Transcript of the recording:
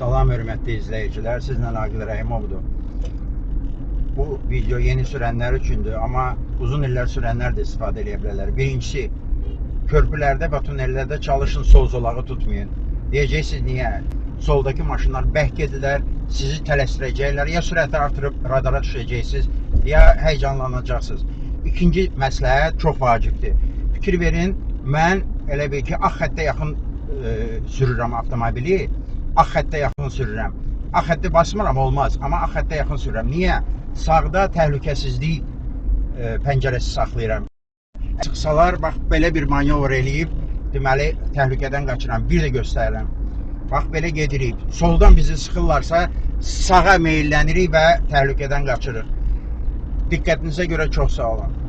Salam hörmətli izləyicilər, sizlə Aqil Rəhimovdur. Bu video yeni sürənlər üçündür, amma uzun illər sürənlər də istifadə edə bilərlər. Birincisi, körpülərdə və tunellərdə çalışın, sol zolağı tutmayın. Deyəcəksiniz, niyə? Soldakı maşınlar bəhk edirlər, sizi tələsdirəcəklər, ya sürəti artırıb radara düşəcəksiniz, ya həyəcanlanacaqsınız. İkinci məsləhət çox vacibdir. Fikir verin, mən elə bil ki, ağ xəttə yaxın sürürəm avtomobili. Ağ xəttə yaxın sürürəm. Ağ xəttə basmıram, olmaz. Amma ağ xəttə yaxın sürürəm. Niyə? Sağda təhlükəsizlik pəncərəsi saxlayıram. Çıxsalar, bax, belə bir manevr eləyib, deməli, təhlükədən qaçıram. Bir də göstərirəm. Bax, belə gedirik. Soldan bizi sıxırlarsa, sağa meyillənirik və təhlükədən qaçırıq. Diqqətinizə görə çox sağ olun.